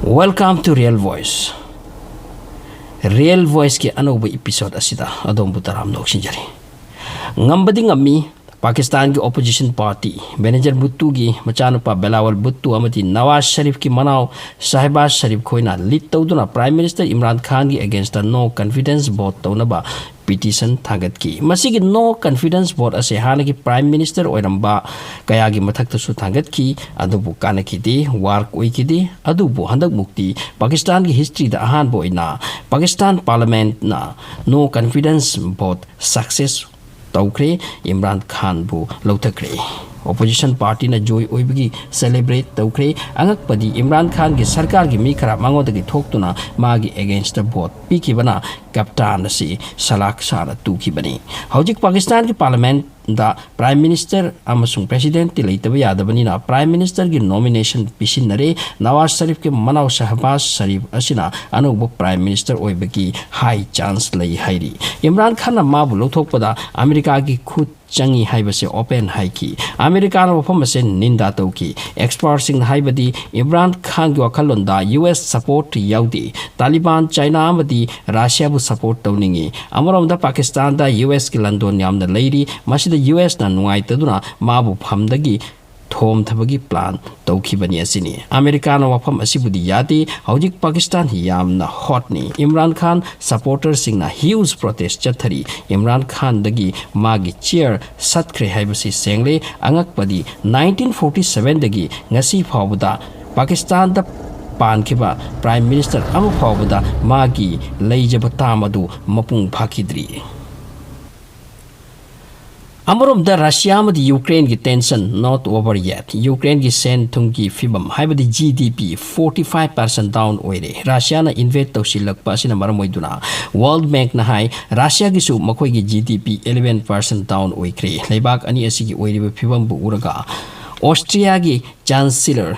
Welcome to Real Voice. Real Voice ki anouba episode asida adom butaram noksinjari. Ngambadi ngami Pakistan ki opposition party manager Bhuttu gi machanupa Belawal Bhuttu amati Nawaz Sharif ki manau Sahibaz Sharif khoina lead tawduna Prime Minister Imran Khan gi against the no confidence vote tawnaba petition thagat ki masigi no confidence vote ase hana ki Prime Minister oiramba kaya gi mathak su thagat ki adubu kana ki di war koi ki di adubu handak mukti Pakistan ki history da ahan boina Pakistan parliament na no confidence vote success Taukre Imran Khan bu lautakre opposition party na joy oibagi celebrate taukre angak padi Imran Khan gi sarkar gi mi khara mangodagi thoktuna magi against the vote piki bana captain si salak sara tuki bani houjik Pakistan ki parliament da Prime Minister amasung President ti leitaba yadabani na Prime Minister gi nomination pisinare Nawaz Sharif ke Manaw Sahibaz Sharif asina anubu Prime Minister oibagi high chance lai hairi Imran Khan na mabu lothokpada America gi khut changi haibase open haiki America na wafam se ninda tauki expert sing haibadi Imran Khan gi wakhalon da US support yaudi Taliban China amadi Russia bu support tawningi amarom da Pakistan da US ki London yamna leiri masida US na nuai taduna mabu phamdagi thom thabagi plan tawkhibani asini America na wafam asibudi yadi houjik Pakistan yamna hot ni Imran Khan supporters sing na huge protest chathari Imran Khan dagi magi chair satkre haibasi sengle angak padi 1947 dagi ngasi phawda Pakistan da pankhiba Prime Minister amu phawda magi leijaba tamadu mapung phakidri Amarom da Russia amadi Ukraine ki tension not over yet. Ukraine ki sen thungi fibam haibadi GDP 45% down oire. Russia na invade tawsilakpa asina maram oiduna. World Bank na hai Russia ki su makoi ki GDP 11% down oikre. Leibak ani asigi oiriba fibam bu uraga. Austria ki Chancellor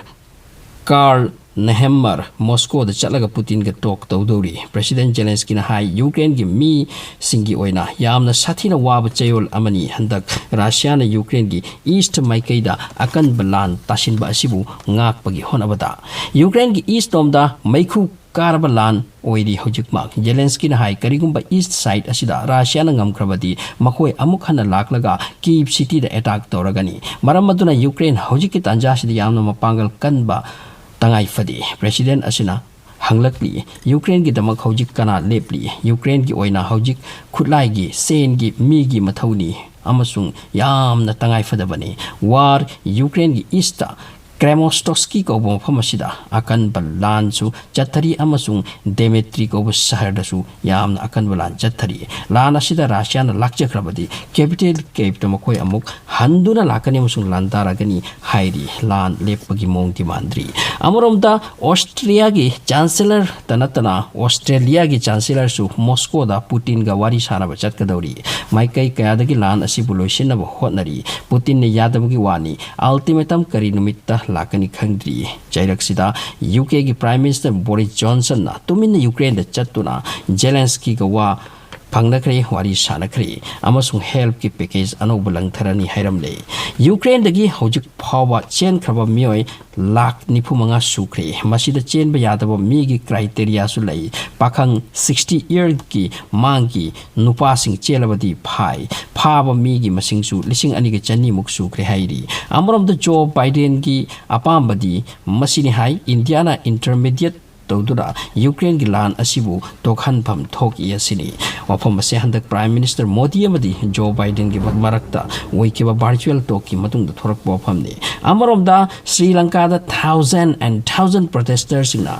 Karl Nehammer Moscow da chalaga Putin ga talk tawdori President Zelensky na hai Ukraine gi mi singi oina yamna sathina waba chayol amani handak Russia na Ukraine gi east maikai da akan balan tasin ba asibu ngak pagi honabada Ukraine gi east tom da maikhu Karbalan oiri houjik mak Zelensky na hai karigumba east side asida Russia na ngamkrabadi makoi amuk hana laklaga Kyiv city da attack tawragani maram maduna Ukraine houjik ki tanja sida yamna mapangal kanba Tangai fadi President asina hanglakli Ukraine gi damak houjik kana lepli Ukraine gi oina houjik khutlai gi sen gi mi gi mathauni amasung yamna tangai fadabani war Ukraine gi ista Kremostovsky ko bo phamasida akan balan su chathari amasung Dmitry ko bo shahar da su yamna akan balan chathari lana sida Russia na lakchakrabadi capital cape to makoi amuk handuna lakani amasung landara gani hairi lan lepagi mongti mandri amorom da Austria gi chancellor tanatana Australia gi chancellor su Moscow da Putin ga wari sana ba chatkadawri maikai kaya dagi lan asibu loisin na hotnari Putin ne yadabagi wani ultimatum kari numitta lakani khangdri chairaksida UK gi Prime Minister Boris Johnson na tumin Ukraine da chattuna Zelensky ga wa phangnakre wari sanakre amasung help ki package anobulang tharani hairamle Ukraine dagi hojuk phawa chen khaba mioi lak nifu manga sukre masida chen ba yadaba mi gi criteria su lai pakhang 60 year ki mangi nupa sing chelabadi phai phaba mi gi masing su lising ani gi chani muk sukre hairi amrom the Joe Biden gi apambadi masini hai Indiana intermediate tawdura Ukraine gi lan asibu tokhan pham thok yasini wafam ase handak Prime Minister Modi amadi Joe Biden gi marakta oikiba virtual talk ki matung da thorak bo phamni amarom da Sri Lanka da thousand protesters na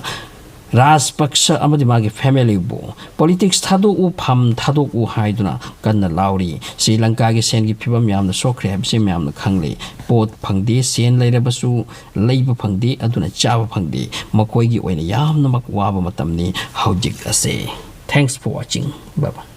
Rajpaksha amadi magi family bo politics thadu u pham thadu u haiduna kanna lauri Sri Lanka gi sen gi phibam yamna sokre habse yamna khangle pot phangde sen leirabasu leiba phangde aduna chaba phangde makoi gi oina yamna mak waba matamni houjik ase thanks for watching bye bye